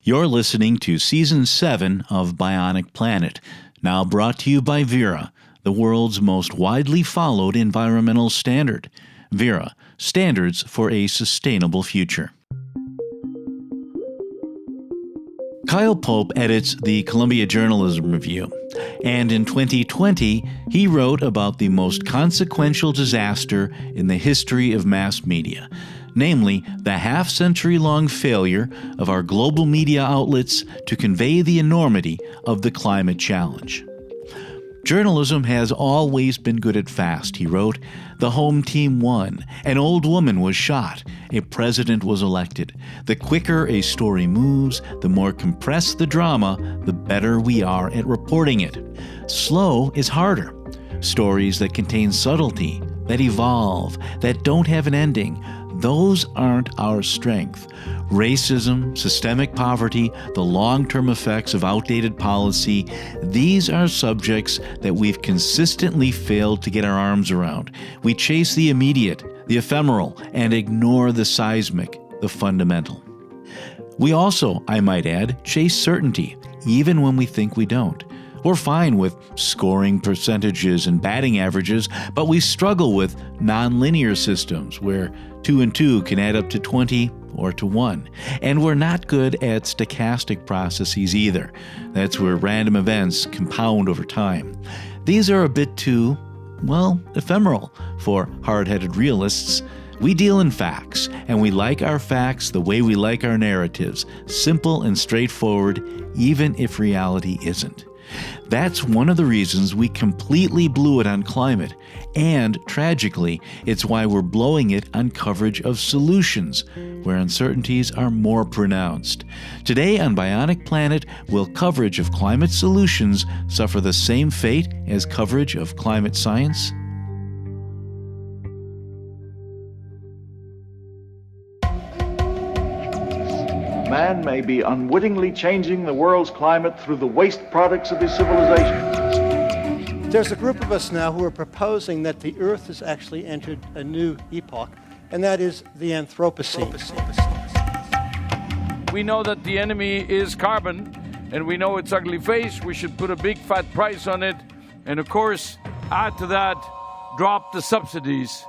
You're listening to Season 7 of Bionic Planet, now brought to you by Vera, the world's most widely followed environmental standard. Vera, standards for a sustainable future. Kyle Pope edits the Columbia Journalism Review, and in 2020, he wrote about the most consequential disaster in the history of mass media, namely the half-century-long failure of our global media outlets to convey the enormity of the climate challenge. Journalism has always been good at fast, he wrote. The home team won, an old woman was shot, a president was elected. The quicker a story moves, the more compressed the drama, the better we are at reporting it. Slow is harder. Stories that contain subtlety, that evolve, that don't have an ending, those aren't our strength. Racism, systemic poverty, the long-term effects of outdated policy, these are subjects that we've consistently failed to get our arms around. We chase the immediate, the ephemeral, and ignore the seismic, the fundamental. We also, I might add, chase certainty, even when we think we don't. We're fine with scoring percentages and batting averages, but we struggle with nonlinear systems where 2 and 2 can add up to 20 or to 1. And we're not good at stochastic processes either. That's where random events compound over time. These are a bit too, ephemeral for hard-headed realists. We deal in facts, and we like our facts the way we like our narratives, simple and straightforward, even if reality isn't. That's one of the reasons we completely blew it on climate, and tragically, it's why we're blowing it on coverage of solutions, where uncertainties are more pronounced. Today on Bionic Planet, will coverage of climate solutions suffer the same fate as coverage of climate science? Man may be unwittingly changing the world's climate through the waste products of his civilization. There's a group of us now who are proposing that the Earth has actually entered a new epoch, and that is the Anthropocene. We know that the enemy is carbon, and we know its ugly face. We should put a big fat price on it, and of course, add to that, drop the subsidies.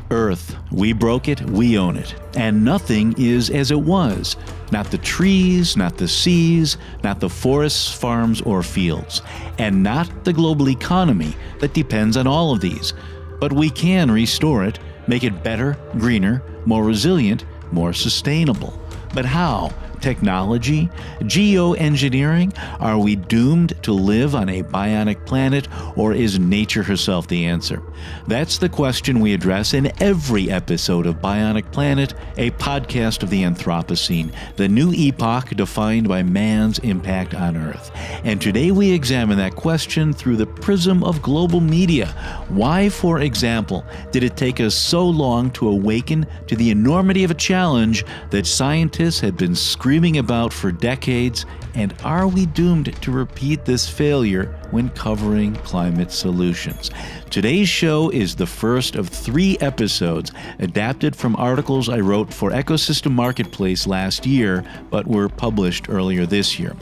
Earth, we broke it, we own it, and nothing is as it was. Not the trees, not the seas, not the forests, farms, or fields, and not the global economy that depends on all of these. But we can restore it, make it better, greener, more resilient, more sustainable. But how? Technology? Geoengineering? Are we doomed to live on a bionic planet, or is nature herself the answer? That's the question we address in every episode of Bionic Planet, a podcast of the Anthropocene, the new epoch defined by man's impact on Earth. And today we examine that question through the prism of global media. Why, for example, did it take us so long to awaken to the enormity of a challenge that scientists had been screaming about for decades, and are we doomed to repeat this failure when covering climate solutions? Today's show is the first of 3 episodes adapted from articles I wrote for Ecosystem Marketplace last year, but were published earlier this year.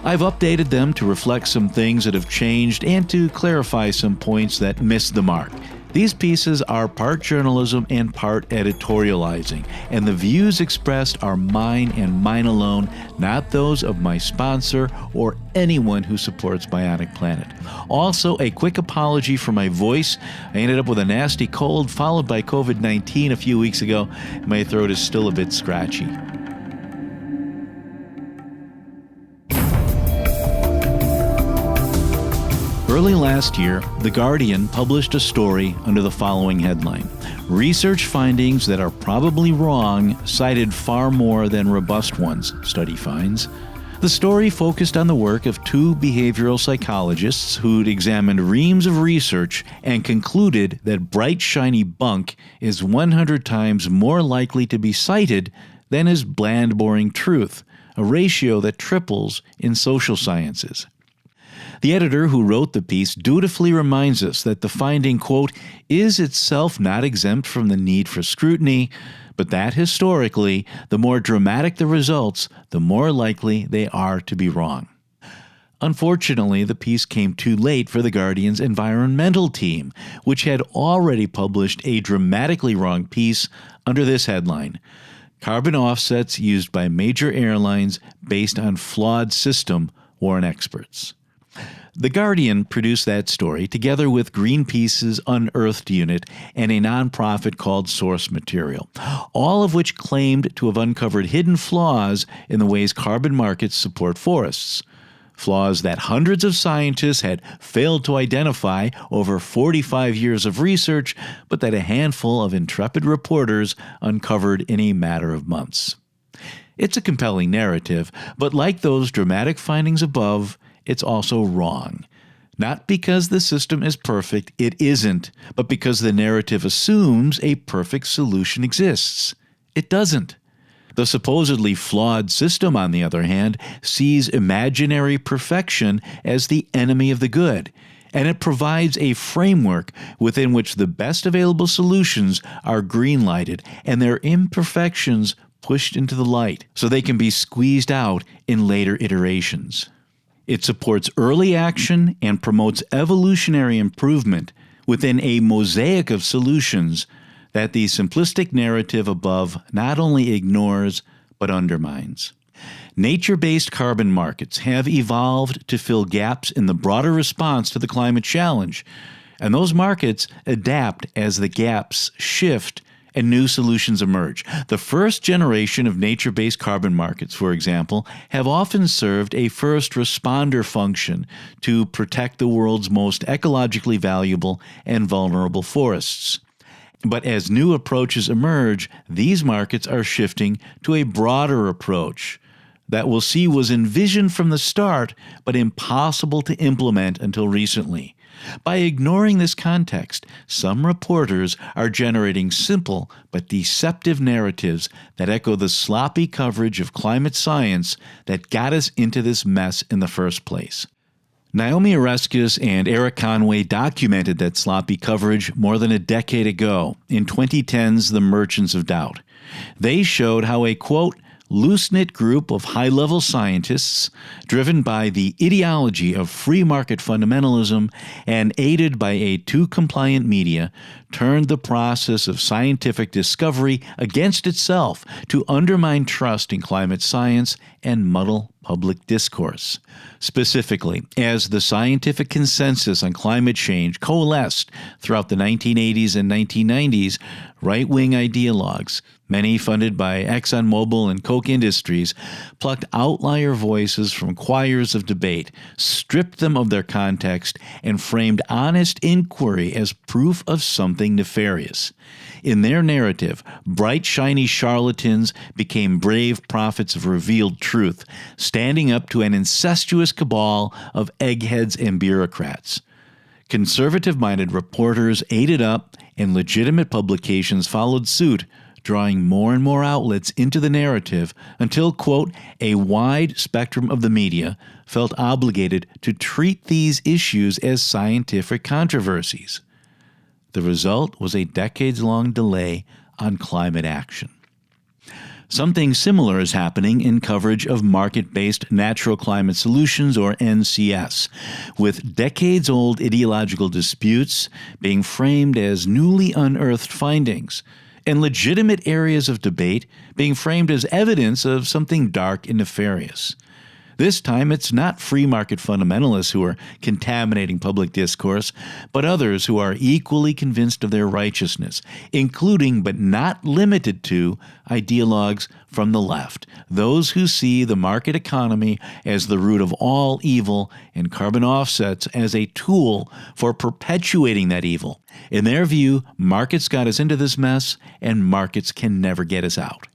I've updated them to reflect some things that have changed and to clarify some points that missed the mark. These pieces are part journalism and part editorializing, and the views expressed are mine and mine alone, not those of my sponsor or anyone who supports Bionic Planet. Also, a quick apology for my voice. I ended up with a nasty cold followed by COVID-19 a few weeks ago. My throat is still a bit scratchy. Early last year, The Guardian published a story under the following headline: Research findings that are probably wrong cited far more than robust ones, study finds. The story focused on the work of 2 behavioral psychologists who'd examined reams of research and concluded that bright, shiny bunk is 100 times more likely to be cited than is bland, boring truth, a ratio that triples in social sciences. The editor who wrote the piece dutifully reminds us that the finding, quote, is itself not exempt from the need for scrutiny, but that historically, the more dramatic the results, the more likely they are to be wrong. Unfortunately, the piece came too late for The Guardian's environmental team, which had already published a dramatically wrong piece under this headline: Carbon Offsets Used by Major Airlines Based on Flawed System, warn experts. The Guardian produced that story together with Greenpeace's Unearthed Unit and a nonprofit called Source Material, all of which claimed to have uncovered hidden flaws in the ways carbon markets support forests. Flaws that hundreds of scientists had failed to identify over 45 years of research, but that a handful of intrepid reporters uncovered in a matter of months. It's a compelling narrative, but like those dramatic findings above, it's also wrong. Not because the system is perfect, it isn't, but because the narrative assumes a perfect solution exists. It doesn't. The supposedly flawed system, on the other hand, sees imaginary perfection as the enemy of the good, and it provides a framework within which the best available solutions are green-lighted and their imperfections pushed into the light so they can be squeezed out in later iterations. It supports early action and promotes evolutionary improvement within a mosaic of solutions that the simplistic narrative above not only ignores but undermines. Nature-based carbon markets have evolved to fill gaps in the broader response to the climate challenge, and those markets adapt as the gaps shift and new solutions emerge. The first generation of nature-based carbon markets, for example, have often served a first responder function to protect the world's most ecologically valuable and vulnerable forests. But as new approaches emerge, these markets are shifting to a broader approach that we'll see was envisioned from the start but impossible to implement until recently. By ignoring this context, some reporters are generating simple but deceptive narratives that echo the sloppy coverage of climate science that got us into this mess in the first place. Naomi Oreskes and Eric Conway documented that sloppy coverage more than a decade ago in 2010's The Merchants of Doubt. They showed how a, quote, loose-knit group of high-level scientists, driven by the ideology of free market fundamentalism and aided by a too-compliant media, turned the process of scientific discovery against itself to undermine trust in climate science and muddle public discourse. Specifically, as the scientific consensus on climate change coalesced throughout the 1980s and 1990s, right-wing ideologues, many funded by ExxonMobil and Koch Industries, plucked outlier voices from choirs of debate, stripped them of their context, and framed honest inquiry as proof of something nefarious. In their narrative, bright, shiny charlatans became brave prophets of revealed truth, standing up to an incestuous cabal of eggheads and bureaucrats. Conservative-minded reporters ate it up, and legitimate publications followed suit, drawing more and more outlets into the narrative until, quote, a wide spectrum of the media felt obligated to treat these issues as scientific controversies. The result was a decades-long delay on climate action. Something similar is happening in coverage of market-based natural climate solutions, or NCS, with decades-old ideological disputes being framed as newly unearthed findings, and legitimate areas of debate being framed as evidence of something dark and nefarious. This time, it's not free market fundamentalists who are contaminating public discourse, but others who are equally convinced of their righteousness, including but not limited to ideologues from the left, those who see the market economy as the root of all evil and carbon offsets as a tool for perpetuating that evil. In their view, markets got us into this mess, and markets can never get us out.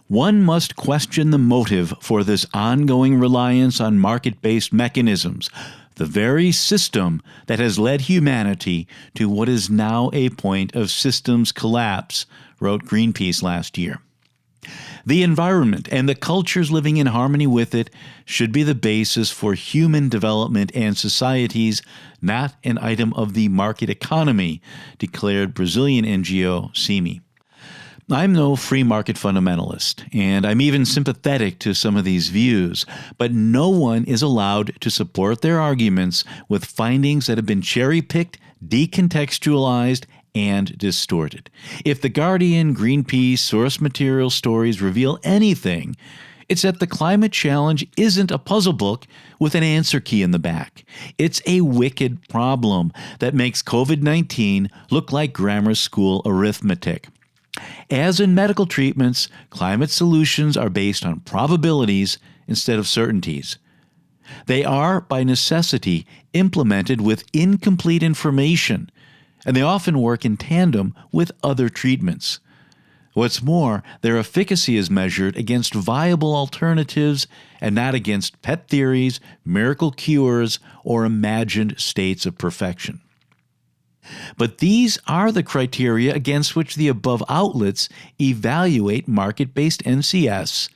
One must question the motive for this ongoing reliance on market-based mechanisms, the very system that has led humanity to what is now a point of systems collapse, wrote Greenpeace last year. The environment and the cultures living in harmony with it should be the basis for human development and societies, not an item of the market economy, declared Brazilian NGO CIMI. I'm no free market fundamentalist, and I'm even sympathetic to some of these views, but no one is allowed to support their arguments with findings that have been cherry-picked, decontextualized, and distorted. If The Guardian, Greenpeace, source material stories reveal anything, it's that the climate challenge isn't a puzzle book with an answer key in the back. It's a wicked problem that makes COVID-19 look like grammar school arithmetic. As in medical treatments, climate solutions are based on probabilities instead of certainties. They are, by necessity, implemented with incomplete information, and they often work in tandem with other treatments. What's more, their efficacy is measured against viable alternatives and not against pet theories, miracle cures, or imagined states of perfection. But these are the criteria against which the above outlets evaluate market-based NCS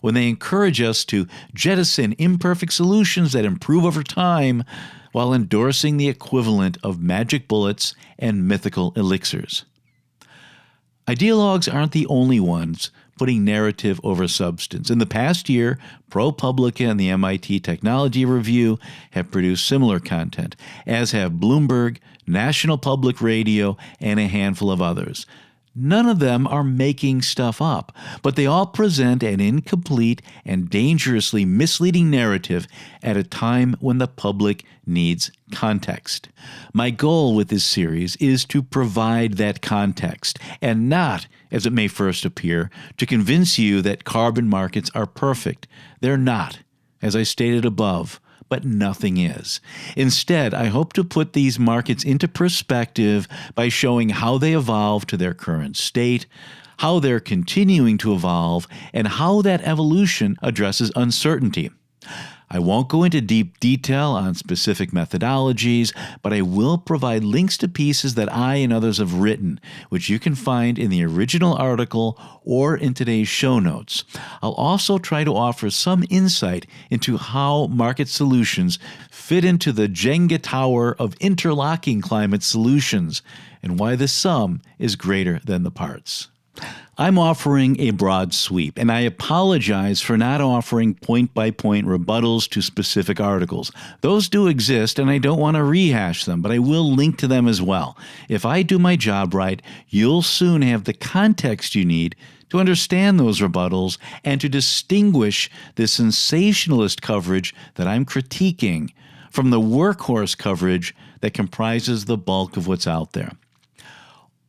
when they encourage us to jettison imperfect solutions that improve over time while endorsing the equivalent of magic bullets and mythical elixirs. Ideologues aren't the only ones putting narrative over substance. In the past year, ProPublica and the MIT Technology Review have produced similar content, as have Bloomberg, National Public Radio, and a handful of others. None of them are making stuff up, but they all present an incomplete and dangerously misleading narrative at a time when the public needs context. My goal with this series is to provide that context, and not, as it may first appear, to convince you that carbon markets are perfect. They're not, as I stated above, but nothing is. Instead, I hope to put these markets into perspective by showing how they evolved to their current state, how they're continuing to evolve, and how that evolution addresses uncertainty. I won't go into deep detail on specific methodologies, but I will provide links to pieces that I and others have written, which you can find in the original article or in today's show notes. I'll also try to offer some insight into how market solutions fit into the Jenga tower of interlocking climate solutions and why the sum is greater than the parts. I'm offering a broad sweep, and I apologize for not offering point-by-point rebuttals to specific articles. Those do exist, and I don't want to rehash them, but I will link to them as well. If I do my job right, you'll soon have the context you need to understand those rebuttals and to distinguish the sensationalist coverage that I'm critiquing from the workhorse coverage that comprises the bulk of what's out there.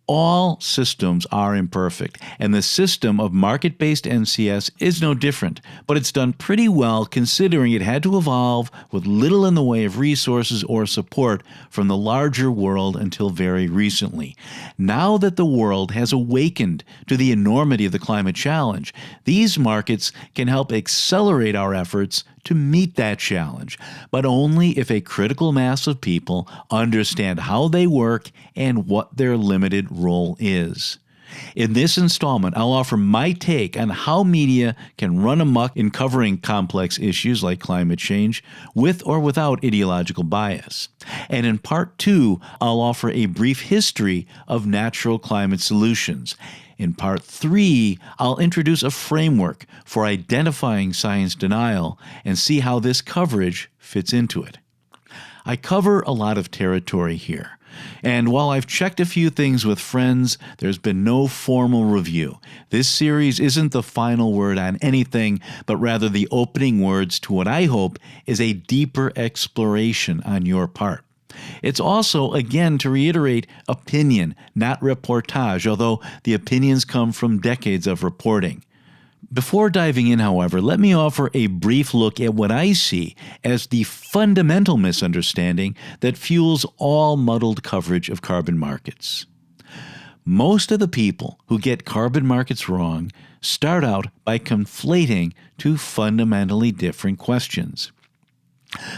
All systems are imperfect, and the system of market-based NCS is no different, but it's done pretty well considering it had to evolve with little in the way of resources or support from the larger world until very recently. Now that the world has awakened to the enormity of the climate challenge, these markets can help accelerate our efforts to meet that challenge, but only if a critical mass of people understand how they work and what their limited role is. In this installment, I'll offer my take on how media can run amok in covering complex issues like climate change with or without ideological bias. And in part 2, I'll offer a brief history of natural climate solutions. In part 3, I'll introduce a framework for identifying science denial and see how this coverage fits into it. I cover a lot of territory here, and while I've checked a few things with friends, there's been no formal review. This series isn't the final word on anything, but rather the opening words to what I hope is a deeper exploration on your part. It's also, again, to reiterate, opinion, not reportage, although the opinions come from decades of reporting. Before diving in, however, let me offer a brief look at what I see as the fundamental misunderstanding that fuels all muddled coverage of carbon markets. Most of the people who get carbon markets wrong start out by conflating two fundamentally different questions.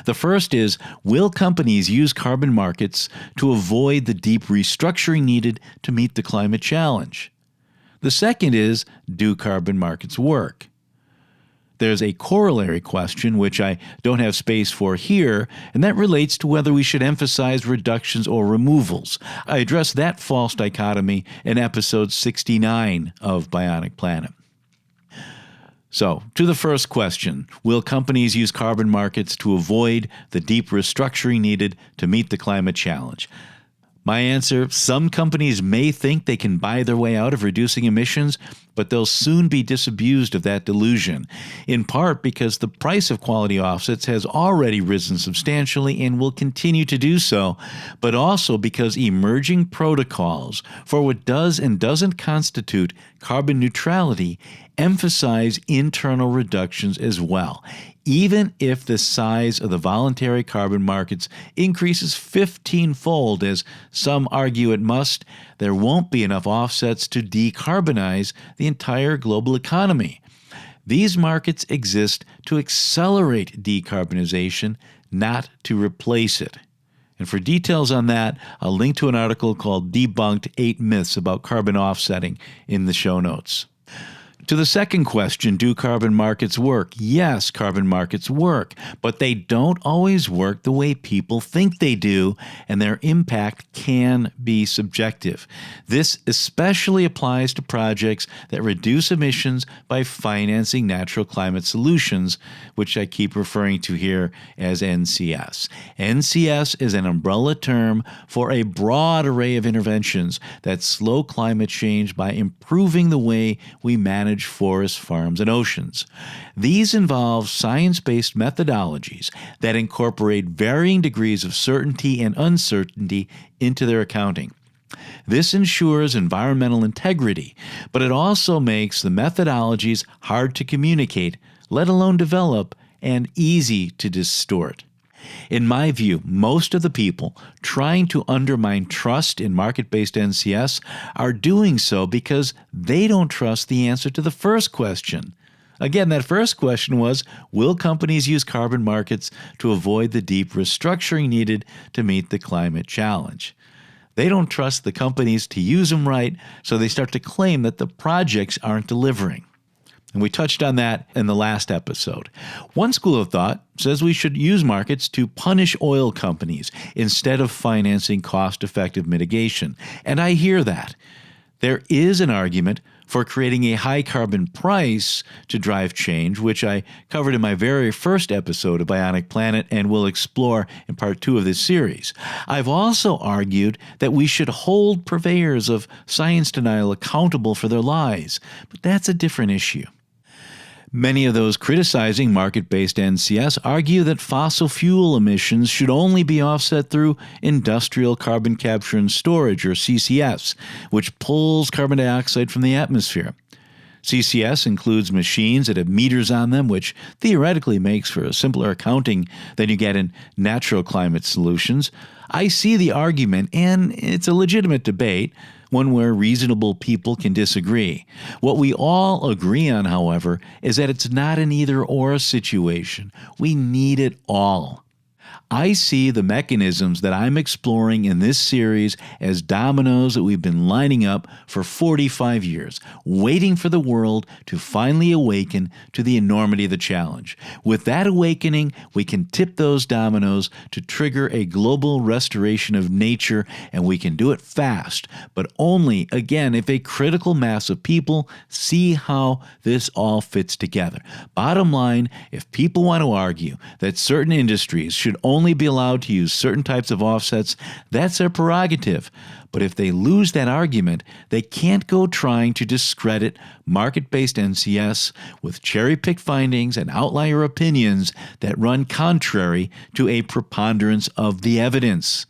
The first is, will companies use carbon markets to avoid the deep restructuring needed to meet the climate challenge? The second is, do carbon markets work? There's a corollary question, which I don't have space for here, and that relates to whether we should emphasize reductions or removals. I addressed that false dichotomy in episode 69 of Bionic Planet. So, to the first question, will companies use carbon markets to avoid the deep restructuring needed to meet the climate challenge? My answer, some companies may think they can buy their way out of reducing emissions, but they'll soon be disabused of that delusion, in part because the price of quality offsets has already risen substantially and will continue to do so, but also because emerging protocols for what does and doesn't constitute carbon neutrality emphasize internal reductions as well. Even if the size of the voluntary carbon markets increases 15-fold, as some argue it must, there won't be enough offsets to decarbonize the entire global economy. These markets exist to accelerate decarbonization, not to replace it. And for details on that, I'll link to an article called Debunked 8 Myths About Carbon Offsetting in the show notes. To the second question, do carbon markets work? Yes, carbon markets work, but they don't always work the way people think they do, and their impact can be subjective. This especially applies to projects that reduce emissions by financing natural climate solutions, which I keep referring to here as NCS. NCS is an umbrella term for a broad array of interventions that slow climate change by improving the way we manage forests, farms, and oceans. These involve science-based methodologies that incorporate varying degrees of certainty and uncertainty into their accounting. This ensures environmental integrity, but it also makes the methodologies hard to communicate, let alone develop, and easy to distort. In my view, most of the people trying to undermine trust in market-based NCS are doing so because they don't trust the answer to the first question. Again, that first question was, will companies use carbon markets to avoid the deep restructuring needed to meet the climate challenge? They don't trust the companies to use them right, so they start to claim that the projects aren't delivering. And we touched on that in the last episode. One school of thought says we should use markets to punish oil companies instead of financing cost-effective mitigation. And I hear that. There is an argument for creating a high-carbon price to drive change, which I covered in my very first episode of Bionic Planet and will explore in part 2 of this series. I've also argued that we should hold purveyors of science denial accountable for their lies, but that's a different issue. Many of those criticizing market-based NCS argue that fossil fuel emissions should only be offset through industrial carbon capture and storage, or CCS, which pulls carbon dioxide from the atmosphere. CCS includes machines that have meters on them, which theoretically makes for a simpler accounting than you get in natural climate solutions. I see the argument, and it's a legitimate debate, one where reasonable people can disagree. What we all agree on, however, is that it's not an either-or situation. We need it all. I see the mechanisms that I'm exploring in this series as dominoes that we've been lining up for 45 years, waiting for the world to finally awaken to the enormity of the challenge. With that awakening, we can tip those dominoes to trigger a global restoration of nature, and we can do it fast, but only, again, if a critical mass of people see how this all fits together. Bottom line, if people want to argue that certain industries should only be allowed to use certain types of offsets, that's their prerogative. But if they lose that argument, they can't go trying to discredit market-based NCS with cherry-picked findings and outlier opinions that run contrary to a preponderance of the evidence.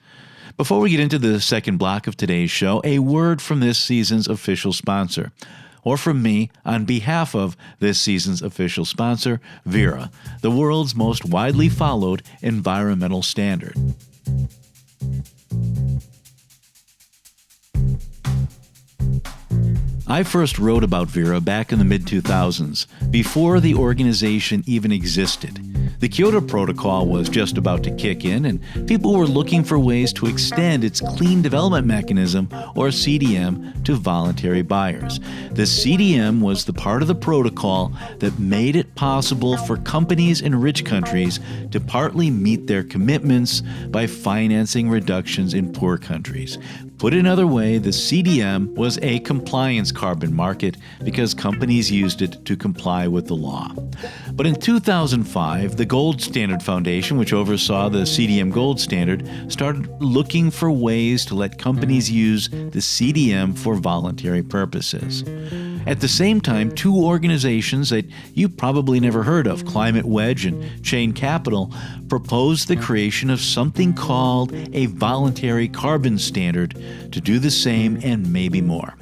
Before we get into the second block of today's show, a word from this season's official sponsor. Or from me on behalf of this season's official sponsor, Vera, the world's most widely followed environmental standard. I first wrote about Vera back in the mid-2000s, before the organization even existed. The Kyoto Protocol was just about to kick in, and people were looking for ways to extend its Clean Development Mechanism, or CDM, to voluntary buyers. The CDM was the part of the protocol that made it possible for companies in rich countries to partly meet their commitments by financing reductions in poor countries. Put another way, the CDM was a compliance carbon market because companies used it to comply with the law. But in 2005, the Gold Standard Foundation, which oversaw the CDM Gold Standard, started looking for ways to let companies use the CDM for voluntary purposes. At the same time, two organizations that you probably never heard of, Climate Wedge and Chain Capital, proposed the creation of something called a voluntary carbon standard to do the same and maybe more.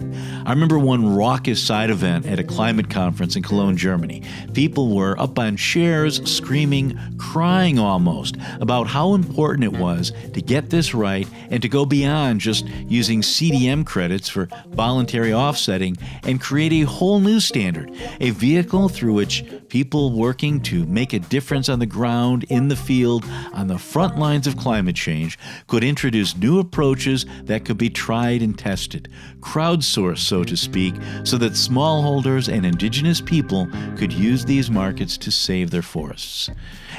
I remember one raucous side event at a climate conference in Cologne, Germany. People were up on chairs, screaming, crying almost, about how important it was to get this right and to go beyond just using CDM credits for voluntary offsetting and create a whole new standard, a vehicle through which people working to make a difference on the ground, in the field, on the front lines of climate change could introduce new approaches that could be tried and tested, crowdsourced, so to speak, so that smallholders and indigenous people could use these markets to save their forests.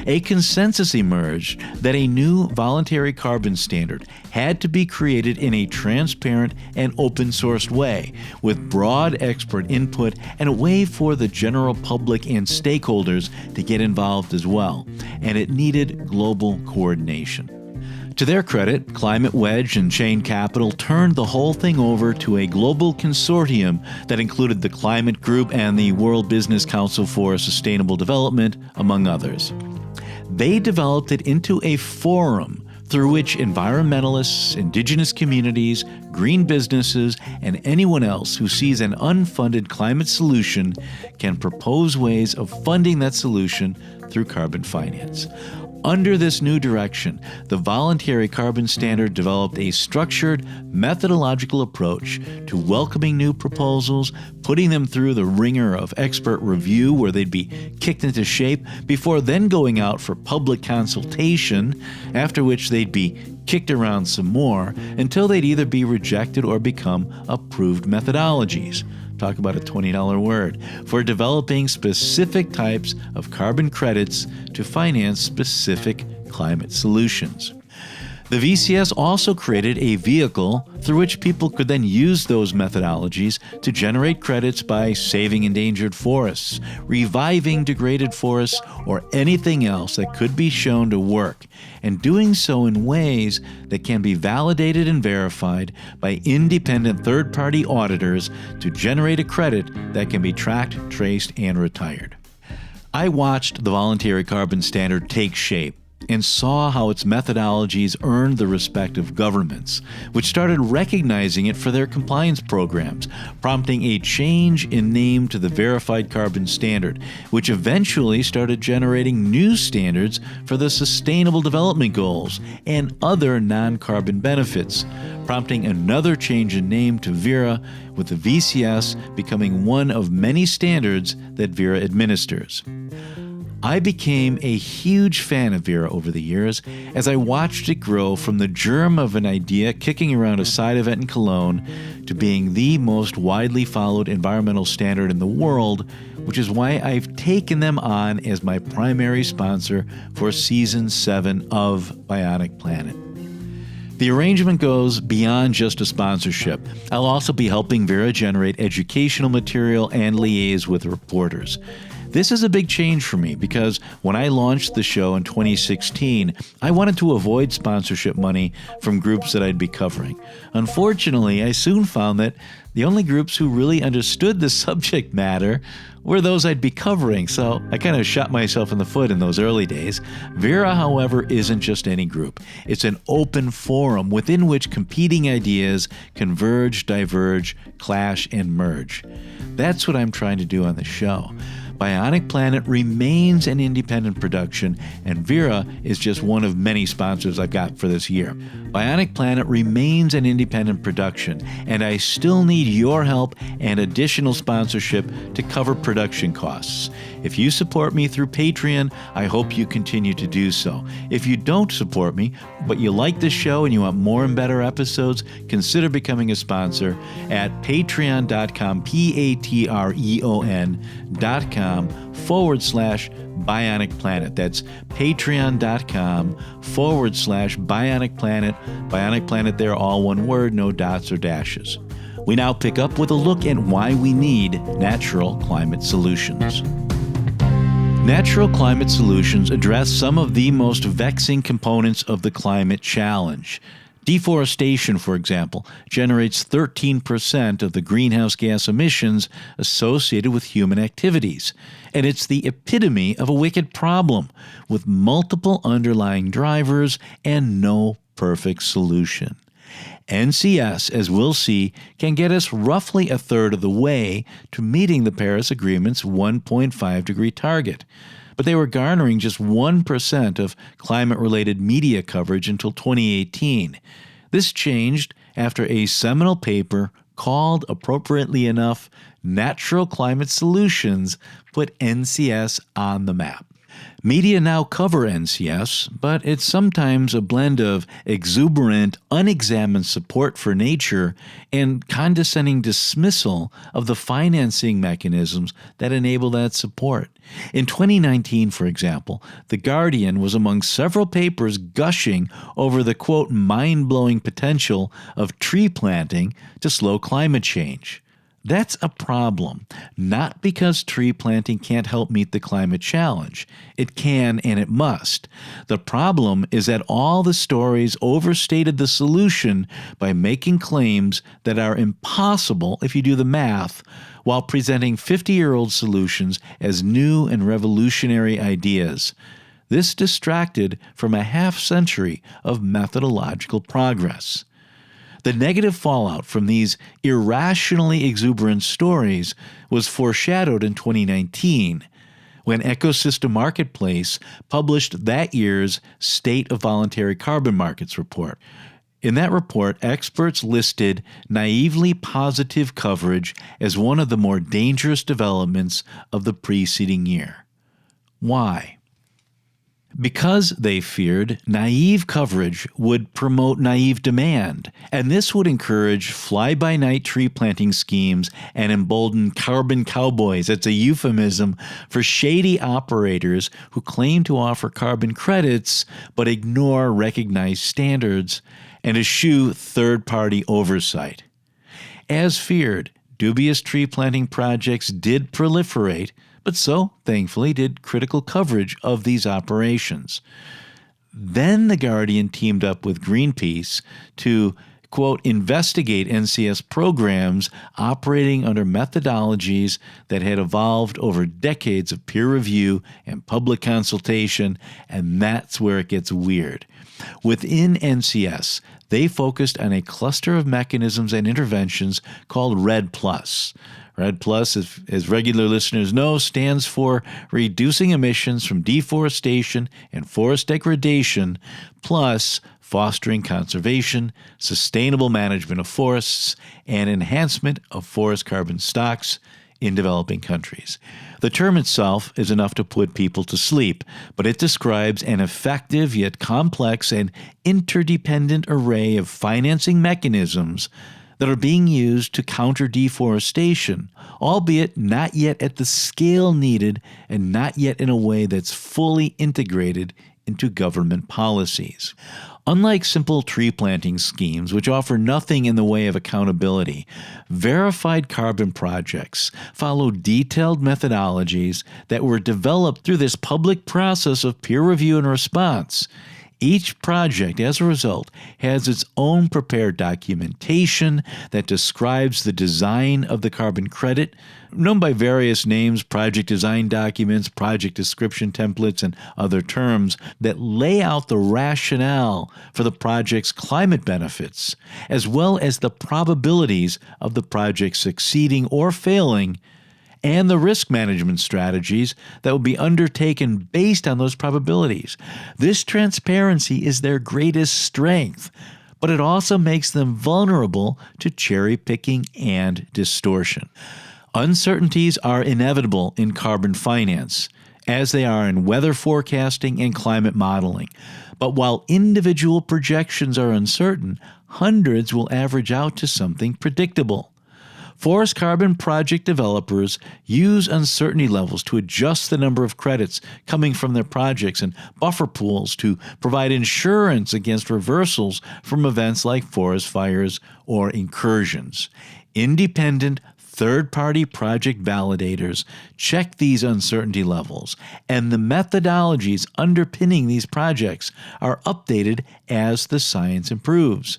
A consensus emerged that a new voluntary carbon standard had to be created in a transparent and open-sourced way, with broad expert input and a way for the general public and stakeholders to get involved as well, and it needed global coordination. To their credit, Climate Wedge and Chain Capital turned the whole thing over to a global consortium that included the Climate Group and the World Business Council for Sustainable Development, among others. They developed it into a forum through which environmentalists, indigenous communities, green businesses, and anyone else who sees an unfunded climate solution can propose ways of funding that solution through carbon finance. Under this new direction, the voluntary carbon standard developed a structured, methodological approach to welcoming new proposals, putting them through the ringer of expert review where they'd be kicked into shape before then going out for public consultation, after which they'd be kicked around some more until they'd either be rejected or become approved methodologies. Talk about a $20 word, for developing specific types of carbon credits to finance specific climate solutions. The VCS also created a vehicle through which people could then use those methodologies to generate credits by saving endangered forests, reviving degraded forests, or anything else that could be shown to work, and doing so in ways that can be validated and verified by independent third-party auditors to generate a credit that can be tracked, traced, and retired. I watched the voluntary carbon standard take shape and saw how its methodologies earned the respect of governments, which started recognizing it for their compliance programs, prompting a change in name to the Verified Carbon Standard, which eventually started generating new standards for the Sustainable Development Goals and other non-carbon benefits, prompting another change in name to Vera, with the VCS becoming one of many standards that Vera administers. I became a huge fan of Vera over the years as I watched it grow from the germ of an idea kicking around a side event in Cologne to being the most widely followed environmental standard in the world, which is why I've taken them on as my primary sponsor for Season 7 of Bionic Planet. The arrangement goes beyond just a sponsorship. I'll also be helping Vera generate educational material and liaise with reporters. This is a big change for me because when I launched the show in 2016, I wanted to avoid sponsorship money from groups that I'd be covering. Unfortunately, I soon found that the only groups who really understood the subject matter were those I'd be covering, so I kind of shot myself in the foot in those early days. Vera, however, isn't just any group. It's an open forum within which competing ideas converge, diverge, clash, and merge. That's what I'm trying to do on the show. Bionic Planet remains an independent production, and Vera is just one of many sponsors I've got for this year. Bionic Planet remains an independent production, and I still need your help and additional sponsorship to cover production costs. If you support me through Patreon, I hope you continue to do so. If you don't support me, but you like the show and you want more and better episodes, consider becoming a sponsor at patreon.com, patreon.com/Bionic Planet. That's patreon.com/Bionic Planet. Bionic Planet there, all one word, no dots or dashes. We now pick up with a look at why we need natural climate solutions. Natural climate solutions address some of the most vexing components of the climate challenge. Deforestation, for example, generates 13% of the greenhouse gas emissions associated with human activities. And it's the epitome of a wicked problem, with multiple underlying drivers and no perfect solution. NCS, as we'll see, can get us roughly a third of the way to meeting the Paris Agreement's 1.5-degree target. But they were garnering just 1% of climate-related media coverage until 2018. This changed after a seminal paper called, appropriately enough, Natural Climate Solutions put NCS on the map. Media now cover NCS, but it's sometimes a blend of exuberant, unexamined support for nature and condescending dismissal of the financing mechanisms that enable that support. In 2019, for example, The Guardian was among several papers gushing over the, quote, mind-blowing potential of tree planting to slow climate change. That's a problem, not because tree planting can't help meet the climate challenge. It can and it must. The problem is that all the stories overstated the solution by making claims that are impossible if you do the math, while presenting 50-year-old solutions as new and revolutionary ideas. This distracted from a half-century of methodological progress. The negative fallout from these irrationally exuberant stories was foreshadowed in 2019 when Ecosystem Marketplace published that year's State of Voluntary Carbon Markets report. In that report, experts listed naively positive coverage as one of the more dangerous developments of the preceding year. Why? Because they feared naive coverage would promote naive demand, and this would encourage fly-by-night tree planting schemes and embolden carbon cowboys. That's a euphemism for shady operators who claim to offer carbon credits but ignore recognized standards and eschew third-party oversight. As feared, dubious tree planting projects did proliferate, but so, thankfully, did critical coverage of these operations. Then The Guardian teamed up with Greenpeace to, quote, investigate NCS programs operating under methodologies that had evolved over decades of peer review and public consultation, and that's where it gets weird. Within NCS, they focused on a cluster of mechanisms and interventions called REDD+. REDD+, as regular listeners know, stands for Reducing Emissions from Deforestation and Forest Degradation, plus Fostering Conservation, Sustainable Management of Forests, and Enhancement of Forest Carbon Stocks in Developing Countries. The term itself is enough to put people to sleep, but it describes an effective yet complex and interdependent array of financing mechanisms that are being used to counter deforestation, albeit not yet at the scale needed and not yet in a way that's fully integrated into government policies. Unlike simple tree planting schemes, which offer nothing in the way of accountability, verified carbon projects follow detailed methodologies that were developed through this public process of peer review and response. Each project, as a result, has its own prepared documentation that describes the design of the carbon credit, known by various names, project design documents, project description templates, and other terms that lay out the rationale for the project's climate benefits, as well as the probabilities of the project succeeding or failing, and the risk management strategies that will be undertaken based on those probabilities. This transparency is their greatest strength, but it also makes them vulnerable to cherry picking and distortion. Uncertainties are inevitable in carbon finance, as they are in weather forecasting and climate modeling. But while individual projections are uncertain, hundreds will average out to something predictable. Forest carbon project developers use uncertainty levels to adjust the number of credits coming from their projects and buffer pools to provide insurance against reversals from events like forest fires or incursions. Independent third-party project validators check these uncertainty levels, and the methodologies underpinning these projects are updated as the science improves.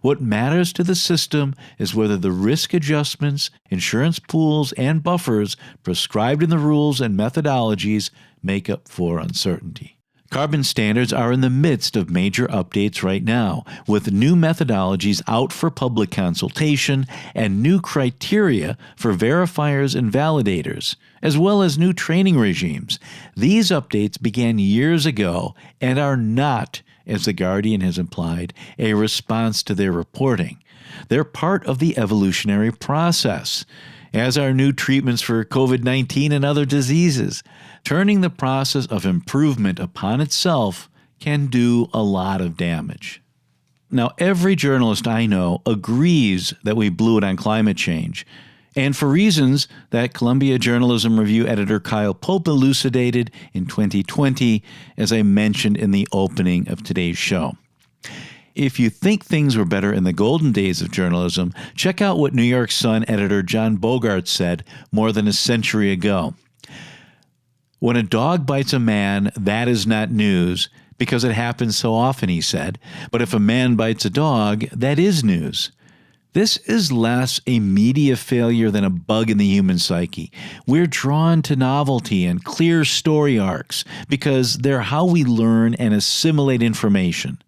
What matters to the system is whether the risk adjustments, insurance pools, and buffers prescribed in the rules and methodologies make up for uncertainty. Carbon standards are in the midst of major updates right now, with new methodologies out for public consultation and new criteria for verifiers and validators, as well as new training regimes. These updates began years ago and are not, as The Guardian has implied, a response to their reporting. They're part of the evolutionary process, as are new treatments for COVID-19 and other diseases. Turning the process of improvement upon itself can do a lot of damage. Now, every journalist I know agrees that we blew it on climate change, and for reasons that Columbia Journalism Review editor Kyle Pope elucidated in 2020, as I mentioned in the opening of today's show. If you think things were better in the golden days of journalism, check out what New York Sun editor John Bogart said more than a century ago. When a dog bites a man, that is not news, because it happens so often, he said. But if a man bites a dog, that is news. This is less a media failure than a bug in the human psyche. We're drawn to novelty and clear story arcs because they're how we learn and assimilate information.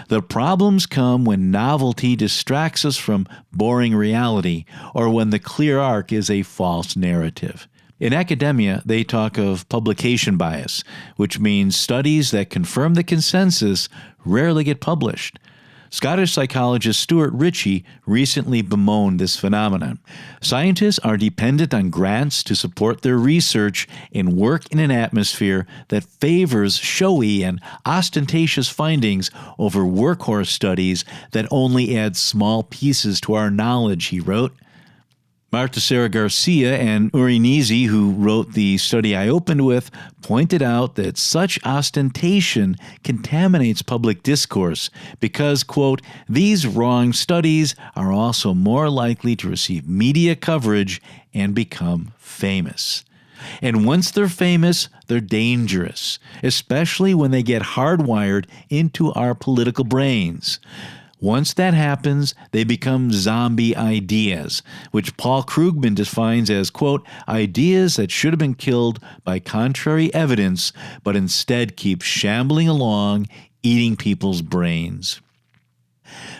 The problems come when novelty distracts us from boring reality or when the clear arc is a false narrative. In academia, they talk of publication bias, which means studies that confirm the consensus rarely get published. Scottish psychologist Stuart Ritchie recently bemoaned this phenomenon. Scientists are dependent on grants to support their research and work in an atmosphere that favors showy and ostentatious findings over workhorse studies that only add small pieces to our knowledge, he wrote. Marta Sarah Garcia and Uri Nizi, who wrote the study I opened with, pointed out that such ostentation contaminates public discourse because, quote, these wrong studies are also more likely to receive media coverage and become famous. And once they're famous, they're dangerous, especially when they get hardwired into our political brains. Once that happens, they become zombie ideas, which Paul Krugman defines as, quote, ideas that should have been killed by contrary evidence, but instead keep shambling along, eating people's brains.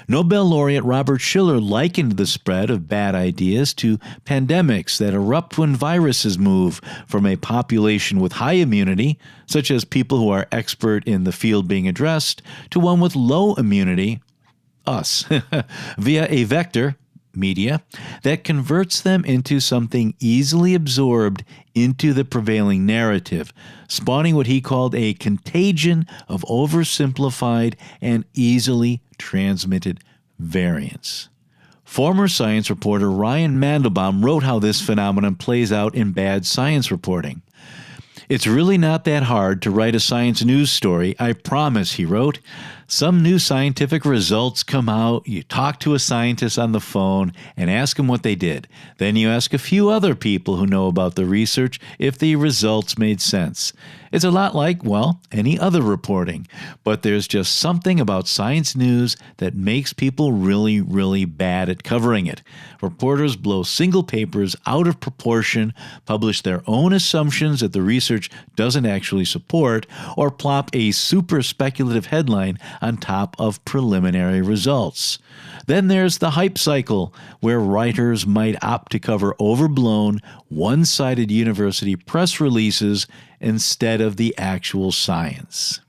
Nobel laureate Robert Shiller likened the spread of bad ideas to pandemics that erupt when viruses move from a population with high immunity, such as people who are expert in the field being addressed, to one with low immunity, us, via a vector, media, that converts them into something easily absorbed into the prevailing narrative, spawning what he called a contagion of oversimplified and easily transmitted variants. Former science reporter Ryan Mandelbaum wrote how this phenomenon plays out in bad science reporting. It's really not that hard to write a science news story, I promise, he wrote. Some new scientific results come out, you talk to a scientist on the phone and ask them what they did. Then you ask a few other people who know about the research if the results made sense. It's a lot like, well, any other reporting, but there's just something about science news that makes people really, really bad at covering it. Reporters blow single papers out of proportion, publish their own assumptions that the research doesn't actually support, or plop a super speculative headline on top of preliminary results. Then there's the hype cycle, where writers might opt to cover overblown, one-sided university press releases instead of the actual science.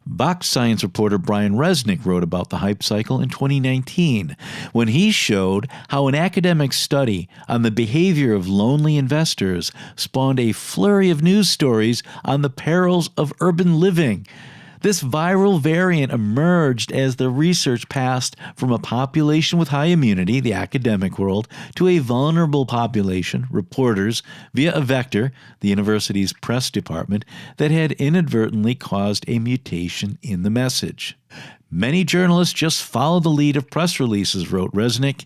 Vox science reporter Brian Resnick wrote about the hype cycle in 2019 when he showed how an academic study on the behavior of lonely investors spawned a flurry of news stories on the perils of urban living. This viral variant emerged as the research passed from a population with high immunity, the academic world, to a vulnerable population, reporters, via a vector, the university's press department, that had inadvertently caused a mutation in the message. Many journalists just follow the lead of press releases, wrote Resnick.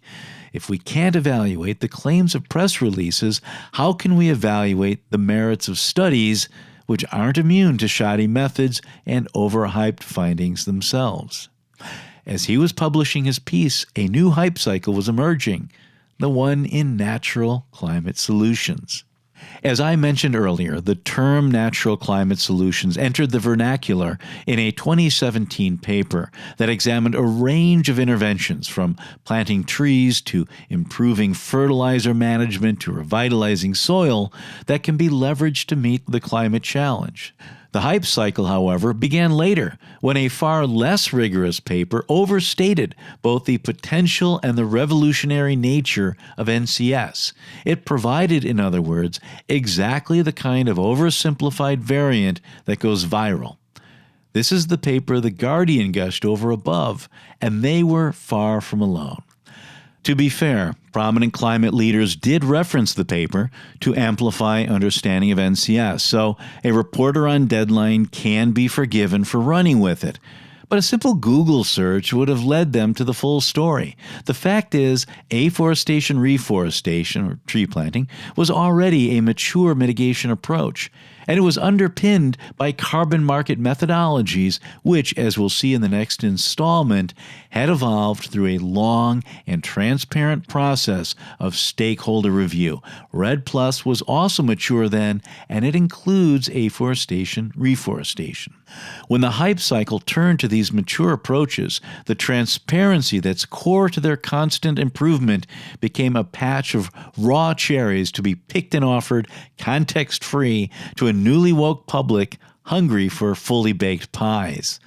If we can't evaluate the claims of press releases, how can we evaluate the merits of studies which aren't immune to shoddy methods and overhyped findings themselves? As he was publishing his piece, a new hype cycle was emerging, the one in natural climate solutions. As I mentioned earlier, the term natural climate solutions entered the vernacular in a 2017 paper that examined a range of interventions from planting trees to improving fertilizer management to revitalizing soil that can be leveraged to meet the climate challenge. The hype cycle, however, began later when a far less rigorous paper overstated both the potential and the revolutionary nature of NCS. It provided, in other words, exactly the kind of oversimplified variant that goes viral. This is the paper The Guardian gushed over above, and they were far from alone. To be fair, prominent climate leaders did reference the paper to amplify understanding of NCS, so a reporter on Deadline can be forgiven for running with it. But a simple Google search would have led them to the full story. The fact is, afforestation-reforestation, or tree planting, was already a mature mitigation approach, and it was underpinned by carbon market methodologies, which, as we'll see in the next installment, had evolved through a long and transparent process of stakeholder review. REDD+ was also mature then, and it includes afforestation-reforestation. When the hype cycle turned to these mature approaches, the transparency that's core to their constant improvement became a patch of raw cherries to be picked and offered context-free to a newly woke public hungry for fully baked pies.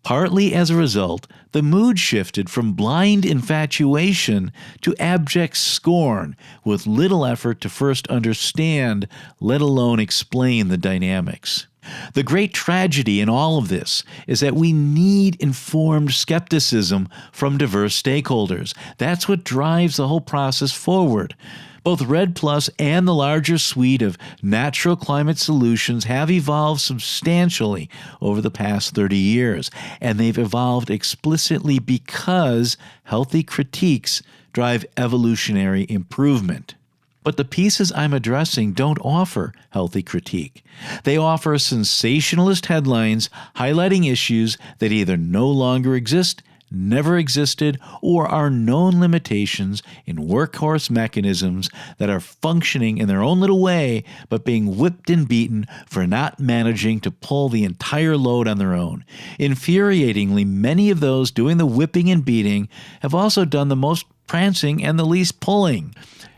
Partly as a result, the mood shifted from blind infatuation to abject scorn, with little effort to first understand, let alone explain the dynamics. The great tragedy in all of this is that we need informed skepticism from diverse stakeholders. That's what drives the whole process forward. Both REDD+ and the larger suite of natural climate solutions have evolved substantially over the past 30 years, and they've evolved explicitly because healthy critiques drive evolutionary improvement. But the pieces I'm addressing don't offer healthy critique. They offer sensationalist headlines highlighting issues that either no longer exist, never existed, or are known limitations in workhorse mechanisms that are functioning in their own little way but being whipped and beaten for not managing to pull the entire load on their own. Infuriatingly, many of those doing the whipping and beating have also done the most prancing and the least pulling.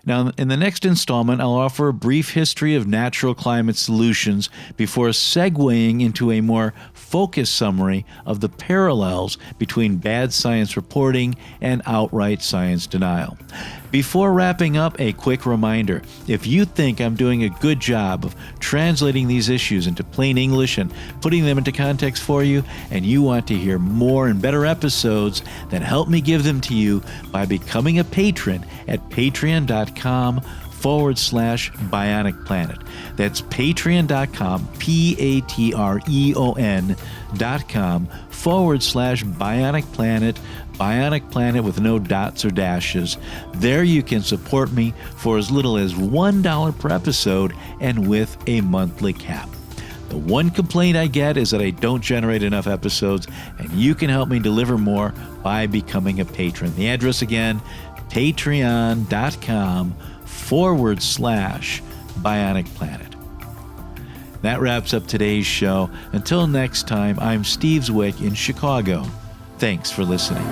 Now, in the next installment, I'll offer a brief history of natural climate solutions before segueing into a more focused summary of the parallels between bad science reporting and outright science denial. Before wrapping up, a quick reminder. If you think I'm doing a good job of translating these issues into plain English and putting them into context for you, and you want to hear more and better episodes, then help me give them to you by becoming a patron at patreon.com/Bionic Planet. That's patreon.com, patreon.com/Bionic Planet, Bionic Planet with no dots or dashes. There you can support me for as little as $1 per episode and with a monthly cap. The one complaint I get is that I don't generate enough episodes, and you can help me deliver more by becoming a patron. The address again, patreon.com/Bionic Planet. That wraps up today's show. Until next time, I'm Steve Zwick in Chicago. Thanks for listening.